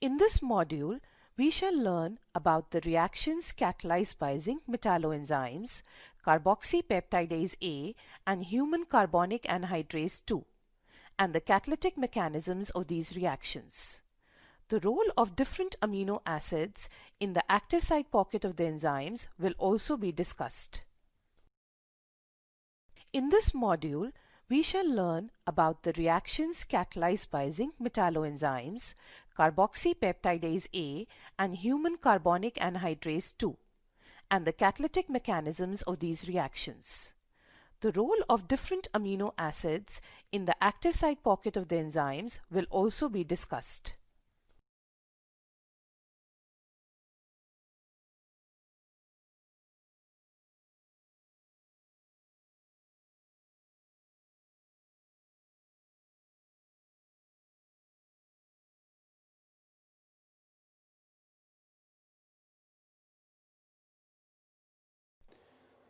In this module, we shall learn about the reactions catalyzed by zinc metalloenzymes, carboxypeptidase A and human carbonic anhydrase 2, and the catalytic mechanisms of these reactions. The role of different amino acids in the active site pocket of the enzymes will also be discussed. In this module, we shall learn about the reactions catalyzed by zinc metalloenzymes, carboxypeptidase A and human carbonic anhydrase 2, and the catalytic mechanisms of these reactions. The role of different amino acids in the active site pocket of the enzymes will also be discussed.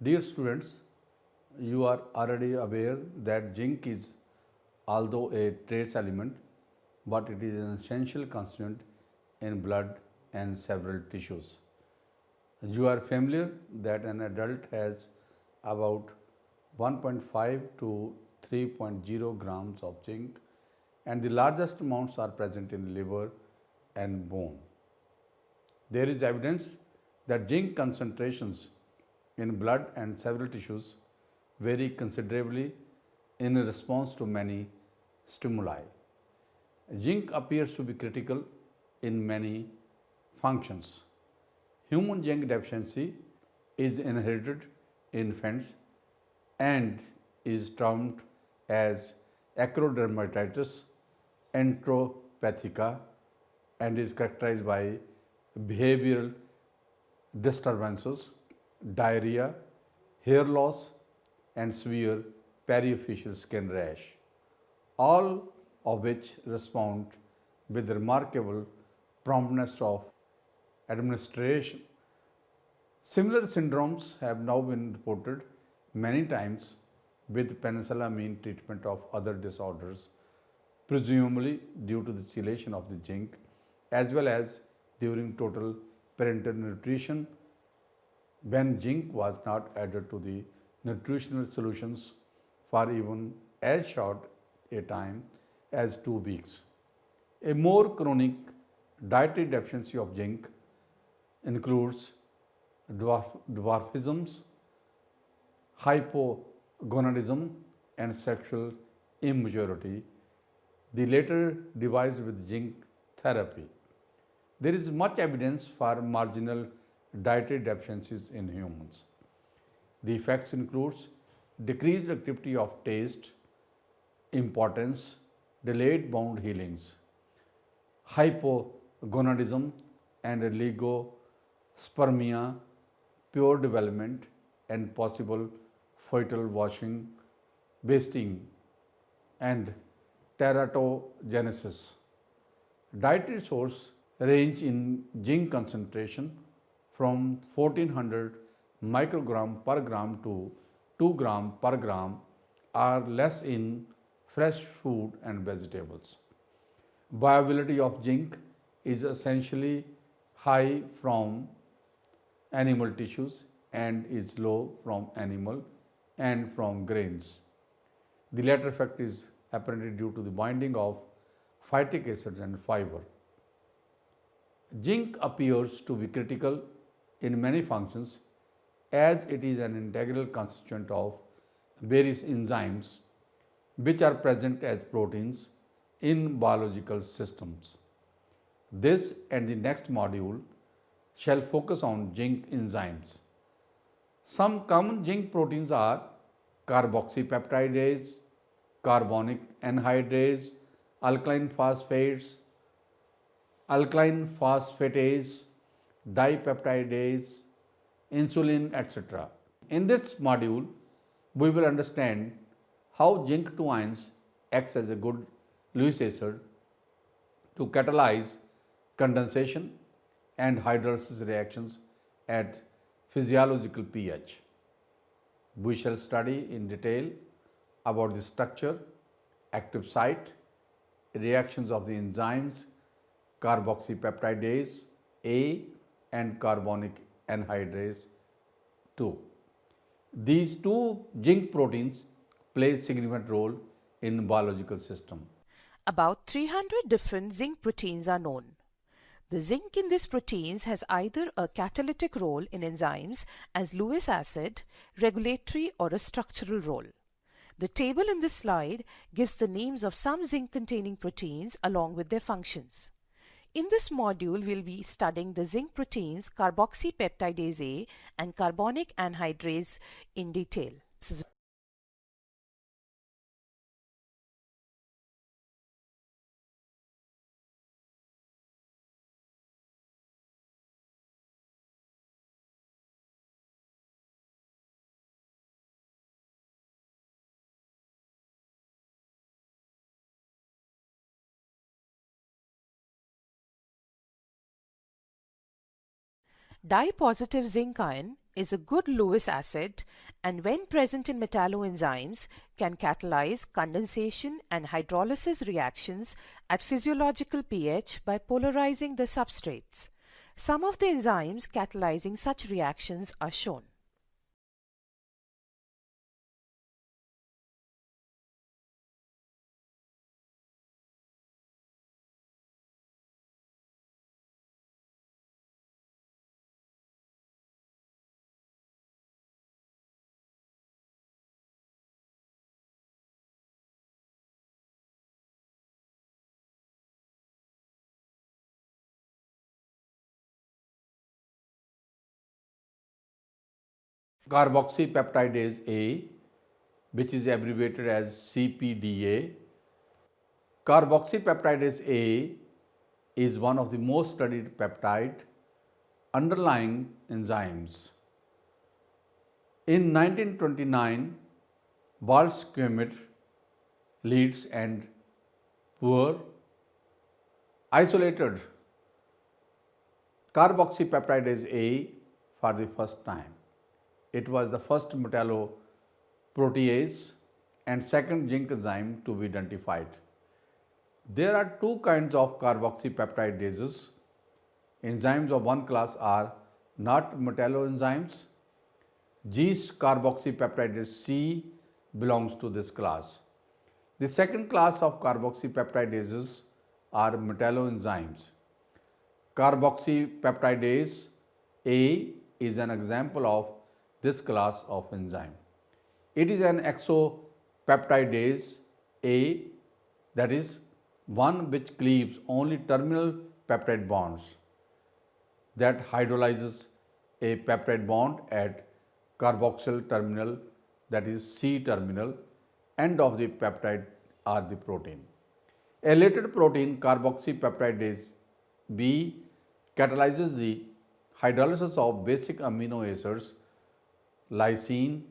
Dear students, you are already aware that zinc is, although a trace element, but it is an essential constituent in blood and several tissues. You are familiar that an adult has about 1.5 to 3.0 grams of zinc, and the largest amounts are present in liver and bone. There is evidence that zinc concentrations in blood and several tissues vary considerably in response to many stimuli. Zinc appears to be critical in many functions. Human zinc deficiency is inherited in infants and is termed as acrodermatitis enteropathica and is characterized by behavioral disturbances, diarrhea, hair loss, and severe perifacial skin rash, all of which respond with remarkable promptness of administration. Similar syndromes have now been reported many times with penicillamine treatment of other disorders, presumably due to the chelation of the zinc, as well as during total parenteral nutrition when zinc was not added to the nutritional solutions for even as short a time as 2 weeks. A more chronic dietary deficiency of zinc includes dwarfism, hypogonadism, and sexual immaturity, the latter devised with zinc therapy. There is much evidence for marginal dietary deficiencies in humans. The effects includes decreased activity of taste, impotence, delayed bound healings, hypogonadism and oligospermia, pure development and possible fetal washing, wasting and teratogenesis. Dietary source range in zinc concentration from 1400 microgram per gram to 2 gram per gram or less in fresh food and vegetables. Viability of zinc is essentially high from animal tissues and is low from animal and from grains. The latter effect is apparently due to the binding of phytic acids and fiber. Zinc appears to be critical in many functions as it is an integral constituent of various enzymes which are present as proteins in biological systems. This and the next module shall focus on zinc enzymes. Some common zinc proteins are carboxypeptidase, carbonic anhydrase, alkaline phosphates, alkaline phosphatase, dipeptidase, insulin, etc. In this module, we will understand how zinc 2 ions acts as a good Lewis acid to catalyze condensation and hydrolysis reactions at physiological pH. We shall study in detail about the structure, active site, reactions of the enzymes, carboxypeptidase A and carbonic anhydrase 2. These two zinc proteins play a significant role in biological system. About 300 different zinc proteins are known. The zinc in these proteins has either a catalytic role in enzymes as Lewis acid, regulatory or a structural role. The table in this slide gives the names of some zinc-containing proteins along with their functions. In this module, we'll be studying the zinc proteins carboxypeptidase A and carbonic anhydrase in detail. Dye-positive zinc ion is a good Lewis acid and when present in metalloenzymes can catalyze condensation and hydrolysis reactions at physiological pH by polarizing the substrates. Some of the enzymes catalyzing such reactions are shown. Carboxypeptidase A, which is abbreviated as CPDA. Carboxypeptidase A is one of the most studied peptide underlying enzymes. In 1929, Waldschmidt, Leeds and Poor isolated carboxypeptidase A for the first time. It was the first metalloprotease and second zinc enzyme to be identified. There are two kinds of carboxypeptidases. Enzymes of one class are not metalloenzymes. Yeast carboxypeptidase C belongs to this class. The second class of carboxypeptidases are metalloenzymes. Carboxypeptidase A is an example of this class of enzyme. It is an exopeptidase A, that is one which cleaves only terminal peptide bonds, that hydrolyzes a peptide bond at carboxyl terminal, that is C terminal, end of the peptide or the protein. A related protein, carboxypeptidase B, catalyzes the hydrolysis of basic amino acids lysine,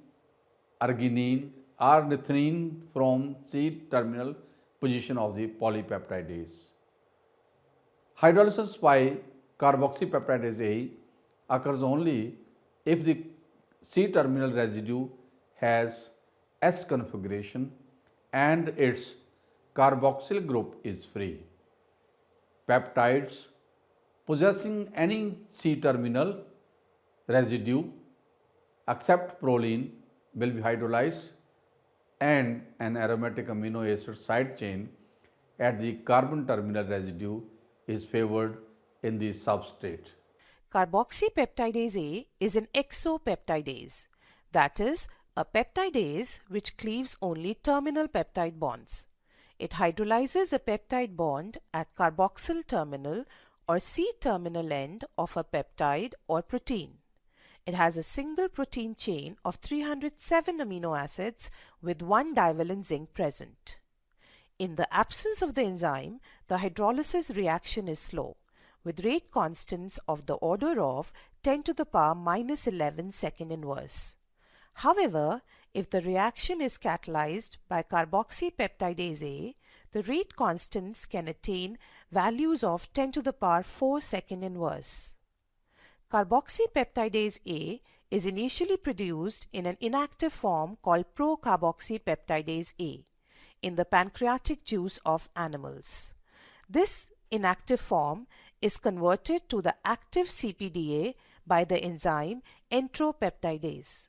arginine or methionine from C terminal position of the polypeptidase. Hydrolysis by carboxypeptidase A occurs only if the C terminal residue has S configuration and its carboxyl group is free. Peptides possessing any C terminal residue except proline will be hydrolyzed and an aromatic amino acid side chain at the carbon terminal residue is favored in the substrate. Carboxypeptidase A is an exopeptidase, that is, a peptidase which cleaves only terminal peptide bonds. It hydrolyzes a peptide bond at carboxyl terminal or C terminal end of a peptide or protein. It has a single protein chain of 307 amino acids with one divalent zinc present. In the absence of the enzyme, the hydrolysis reaction is slow, with rate constants of the order of 10 to the power minus 11 second inverse. However, if the reaction is catalyzed by carboxypeptidase A, the rate constants can attain values of 10 to the power 4 second inverse. Carboxypeptidase A is initially produced in an inactive form called procarboxypeptidase A in the pancreatic juice of animals. This inactive form is converted to the active CPDA by the enzyme entropeptidase.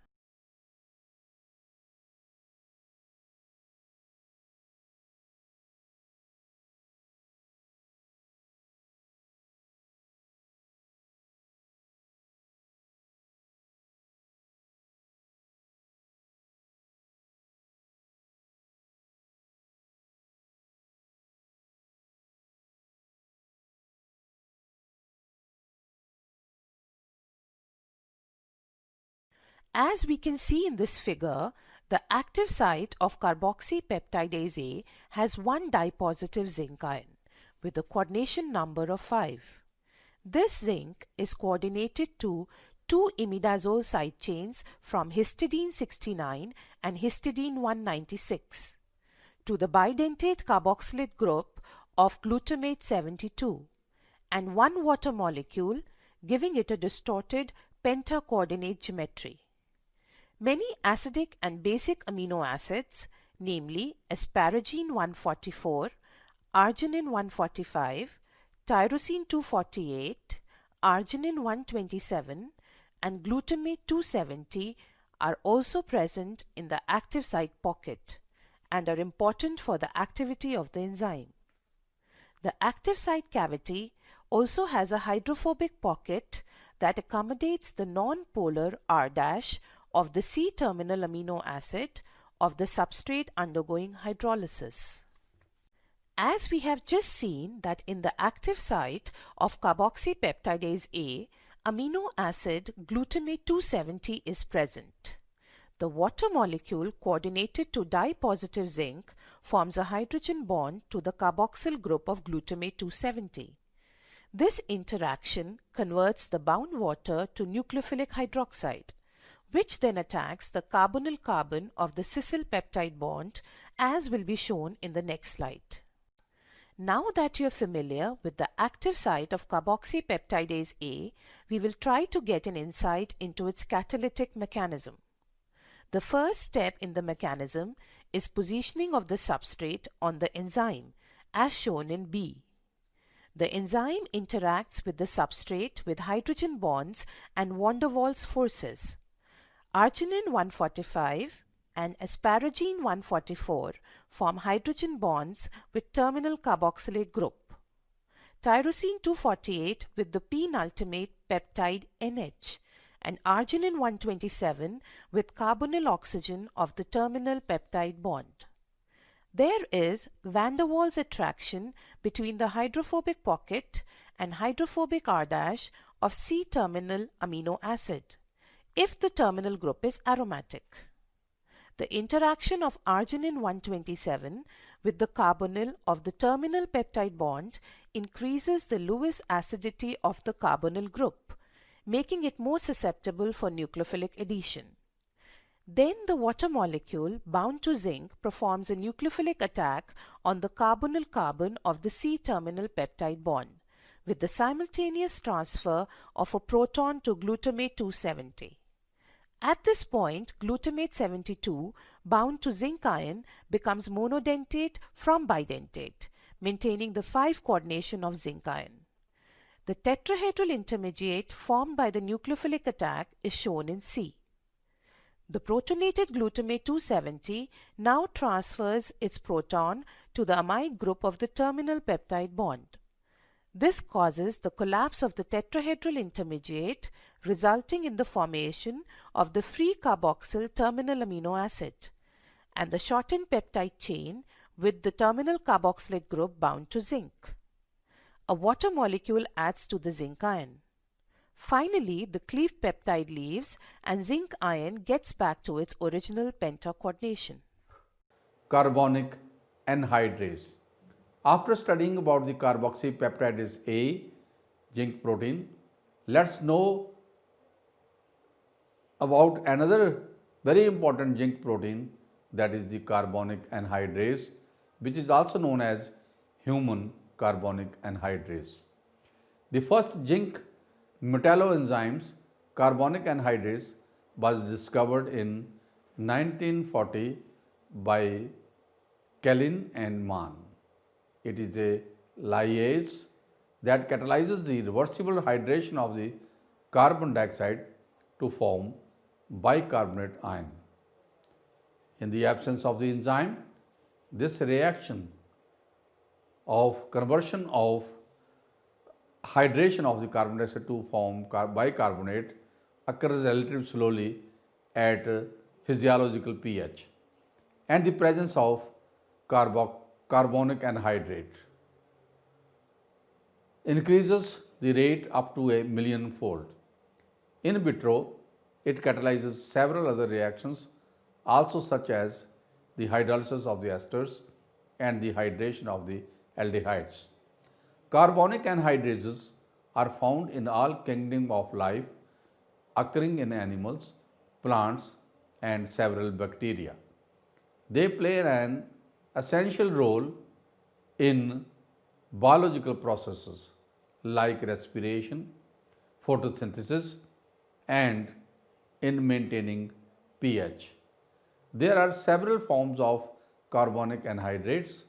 As we can see in this figure, the active site of carboxypeptidase A has one dipositive zinc ion with a coordination number of 5. This zinc is coordinated to two imidazole side chains from histidine 69 and histidine 196 to the bidentate carboxylate group of glutamate 72 and one water molecule, giving it a distorted pentacoordinate geometry. Many acidic and basic amino acids, namely asparagine 144, arginine 145, tyrosine 248, arginine 127, and glutamate 270 are also present in the active site pocket and are important for the activity of the enzyme. The active site cavity also has a hydrophobic pocket that accommodates the non-polar R' of the C-terminal amino acid of the substrate undergoing hydrolysis. As we have just seen that in the active site of carboxypeptidase A, amino acid glutamate 270 is present. The water molecule coordinated to dipositive zinc forms a hydrogen bond to the carboxyl group of glutamate 270. This interaction converts the bound water to nucleophilic hydroxide, which then attacks the carbonyl carbon of the cis peptide bond, as will be shown in the next slide. Now that you are familiar with the active site of carboxypeptidase A, we will try to get an insight into its catalytic mechanism. The first step in the mechanism is positioning of the substrate on the enzyme, as shown in B. The enzyme interacts with the substrate with hydrogen bonds and van der Waals forces. Arginine 145 and asparagine 144 form hydrogen bonds with terminal carboxylate group. Tyrosine 248 with the penultimate peptide NH and arginine 127 with carbonyl oxygen of the terminal peptide bond. There is van der Waals attraction between the hydrophobic pocket and hydrophobic R' of C-terminal amino acid if the terminal group is aromatic. The interaction of arginine 127 with the carbonyl of the terminal peptide bond increases the Lewis acidity of the carbonyl group, making it more susceptible for nucleophilic adhesion. Then the water molecule bound to zinc performs a nucleophilic attack on the carbonyl carbon of the C-terminal peptide bond, with the simultaneous transfer of a proton to glutamate 270. At this point, glutamate 72 bound to zinc ion becomes monodentate from bidentate, maintaining the 5 coordination of zinc ion. The tetrahedral intermediate formed by the nucleophilic attack is shown in C. The protonated glutamate 270 now transfers its proton to the amide group of the terminal peptide bond. This causes the collapse of the tetrahedral intermediate, resulting in the formation of the free carboxyl terminal amino acid and the shortened peptide chain with the terminal carboxylate group bound to zinc. A water molecule adds to the zinc ion. Finally, the cleaved peptide leaves and zinc ion gets back to its original pentacoordination. Carbonic anhydrase. After studying about the carboxypeptidase A zinc protein, let's know about another very important zinc protein, that is the carbonic anhydrase, which is also known as human carbonic anhydrase. The first zinc metalloenzymes, carbonic anhydrase, was discovered in 1940 by Kellin and Mann. It is a lyase that catalyzes the reversible hydration of the carbon dioxide to form bicarbonate ion. In the absence of the enzyme, this reaction of conversion of hydration of the carbon dioxide to form bicarbonate occurs relatively slowly at physiological pH and the presence of carbonic anhydrate increases the rate up to a millionfold. In vitro, it catalyzes several other reactions also, such as the hydrolysis of the esters and the hydration of the aldehydes. Carbonic anhydrases are found in all kingdom of life, occurring in animals, plants, and several bacteria. They play an essential role in biological processes like respiration, photosynthesis, and in maintaining pH. There are several forms of carbonic anhydrates.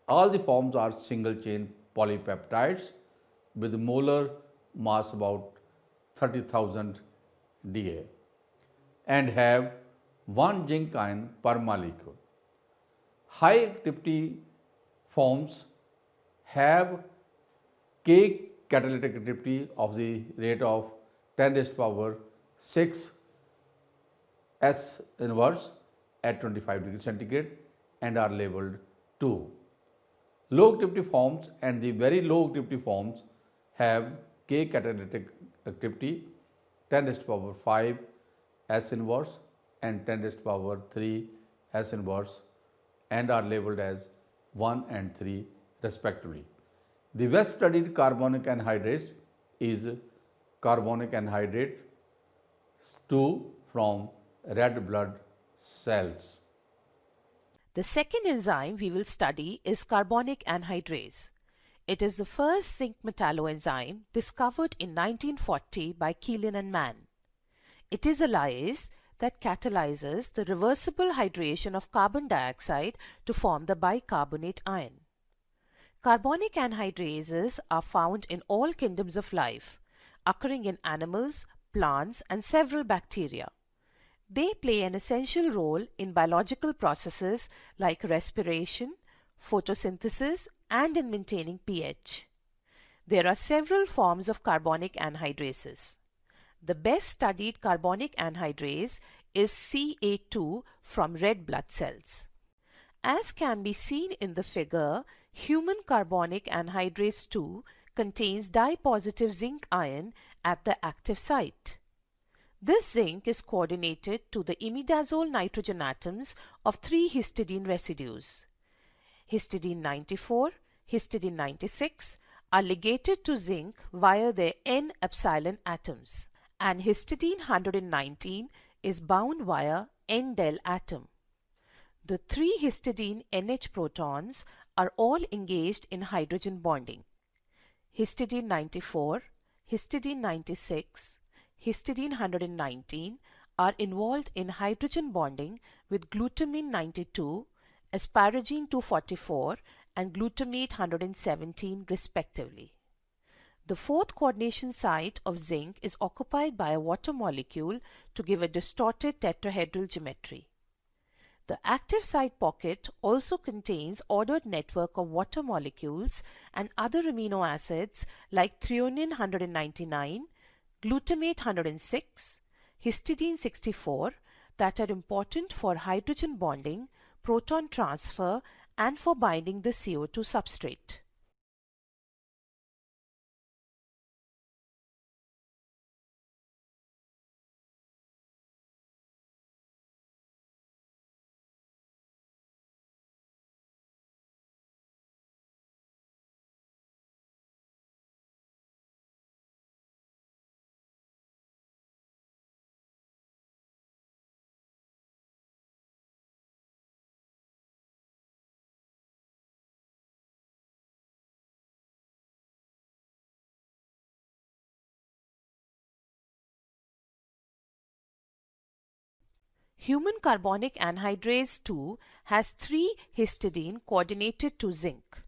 All the forms are single chain polypeptides with molar mass about 30,000 Da and have one zinc ion per molecule. High activity forms have K catalytic activity of the rate of 10 raised to power 6 S inverse at 25 degrees centigrade and are labeled 2. Low activity forms and the very low activity forms have K catalytic activity 10 raised to power 5 S inverse and 10 raised to power 3 S inverse and are labeled as 1 and 3 respectively. The best studied carbonic anhydrase is carbonic anhydrate 2 from red blood cells. The second enzyme we will study is carbonic anhydrase. It is the first zinc metalloenzyme discovered in 1940 by Keelan and Mann. It is a lyase that catalyzes the reversible hydration of carbon dioxide to form the bicarbonate ion. Carbonic anhydrases are found in all kingdoms of life, occurring in animals, plants, and several bacteria. They play an essential role in biological processes like respiration, photosynthesis, and in maintaining pH. There are several forms of carbonic anhydrases. The best studied carbonic anhydrase is Ca2 from red blood cells. As can be seen in the figure, human carbonic anhydrase 2 contains dipositive zinc ion at the active site. This zinc is coordinated to the imidazole nitrogen atoms of 3 histidine residues. Histidine 94, histidine 96 are ligated to zinc via their N-epsilon atoms, and histidine 119 is bound via N-del atom. The 3 histidine NH protons are all engaged in hydrogen bonding. Histidine 94, histidine 96, histidine 119 are involved in hydrogen bonding with glutamine 92, asparagine 244 and glutamate 117 respectively. The fourth coordination site of zinc is occupied by a water molecule to give a distorted tetrahedral geometry. The active site pocket also contains ordered network of water molecules and other amino acids like threonine 199, glutamate 106, histidine 64 that are important for hydrogen bonding, proton transfer, and for binding the CO2 substrate. Human carbonic anhydrase 2 has 3 histidine coordinated to zinc.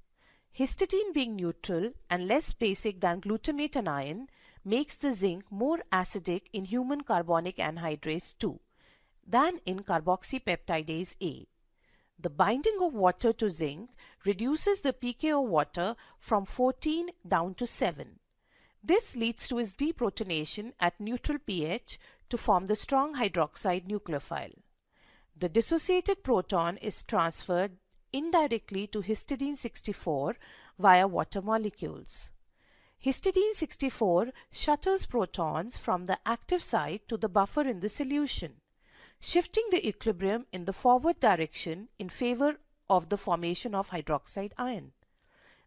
Histidine being neutral and less basic than glutamate and iron makes the zinc more acidic in human carbonic anhydrase 2 than in carboxypeptidase A. The binding of water to zinc reduces the pK of water from 14 down to 7. This leads to its deprotonation at neutral pH to form the strong hydroxide nucleophile. The dissociated proton is transferred indirectly to histidine 64 via water molecules. Histidine 64 shuttles protons from the active site to the buffer in the solution, shifting the equilibrium in the forward direction in favor of the formation of hydroxide ion.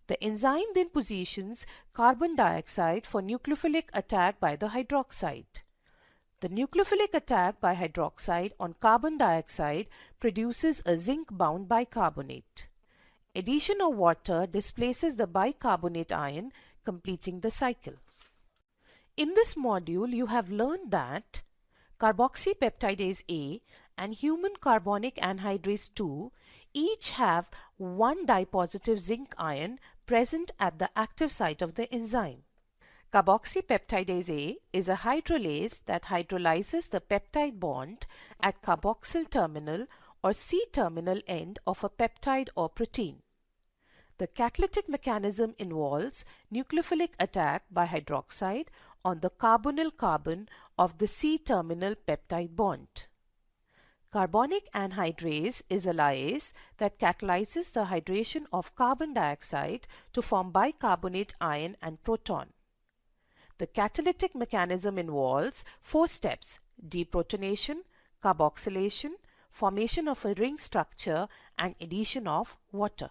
The enzyme then positions carbon dioxide for nucleophilic attack by the hydroxide. The nucleophilic attack by hydroxide on carbon dioxide produces a zinc-bound bicarbonate. Addition of water displaces the bicarbonate ion, completing the cycle. In this module, you have learned that carboxypeptidase A and human carbonic anhydrase 2 each have one dipositive zinc ion present at the active site of the enzyme. Carboxypeptidase A is a hydrolase that hydrolyzes the peptide bond at carboxyl terminal or C-terminal end of a peptide or protein. The catalytic mechanism involves nucleophilic attack by hydroxide on the carbonyl carbon of the C-terminal peptide bond. Carbonic anhydrase is a lyase that catalyzes the hydration of carbon dioxide to form bicarbonate ion and proton. The catalytic mechanism involves 4 steps: deprotonation, carboxylation, formation of a ring structure, and addition of water.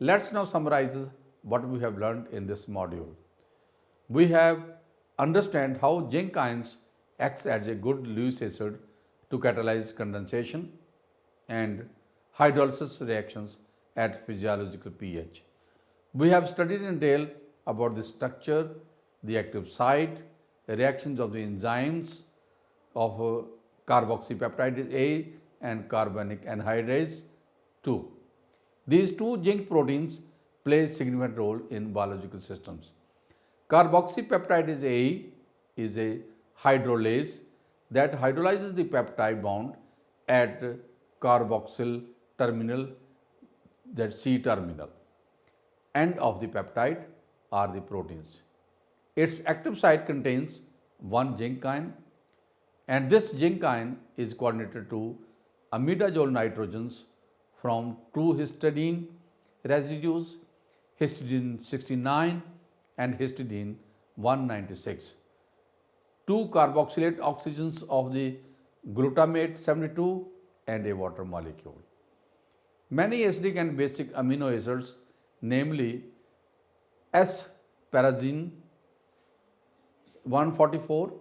Let's now summarize what we have learned in this module. We have understand how zinc ions acts as a good Lewis acid to catalyze condensation and hydrolysis reactions at physiological pH. We have studied in detail about the structure, the active site, the reactions of the enzymes of carboxypeptidase A and carbonic anhydrase 2. These two zinc proteins play a significant role in biological systems. Carboxypeptidase A is a hydrolase that hydrolyzes the peptide bond at carboxyl terminal, that C terminal. End of the peptide are the proteins. Its active site contains one zinc ion, and this zinc ion is coordinated to imidazole nitrogens from two histidine residues, histidine 69 and histidine 196, two carboxylate oxygens of the glutamate 72 and a water molecule. Many acidic and basic amino acids, namely S-pyrazine 144,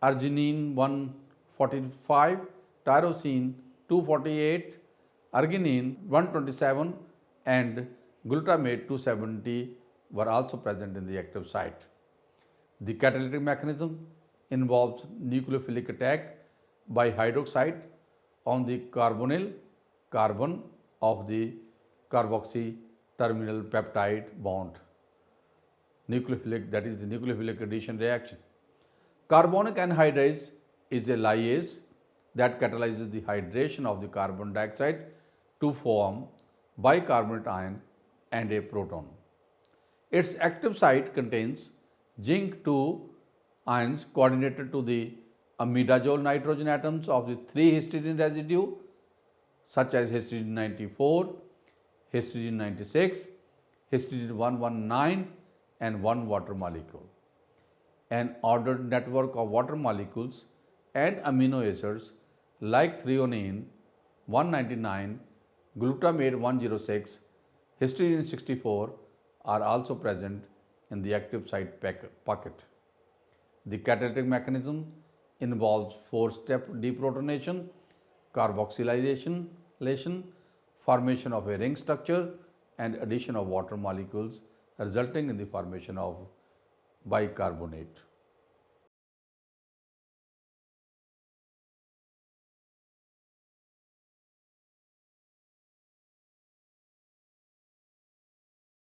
arginine 145, tyrosine 248, arginine 127 and glutamate 270 were also present in the active site. The catalytic mechanism involves nucleophilic attack by hydroxide on the carbonyl carbon of the carboxy terminal peptide bond. Nucleophilic, that is the nucleophilic addition reaction. Carbonic anhydrase is a lyase that catalyzes the hydration of the carbon dioxide to form bicarbonate ion and a proton. Its active site contains zinc 2 ions coordinated to the imidazole nitrogen atoms of the 3 histidine residue such as histidine 94, histidine 96, histidine 119 and one water molecule. An ordered network of water molecules and amino acids like threonine 199, glutamate 106, histidine 64 are also present in the active site pocket. The catalytic mechanism involves four-step deprotonation, carboxylation, formation of a ring structure, and addition of water molecules, resulting in the formation of bicarbonate.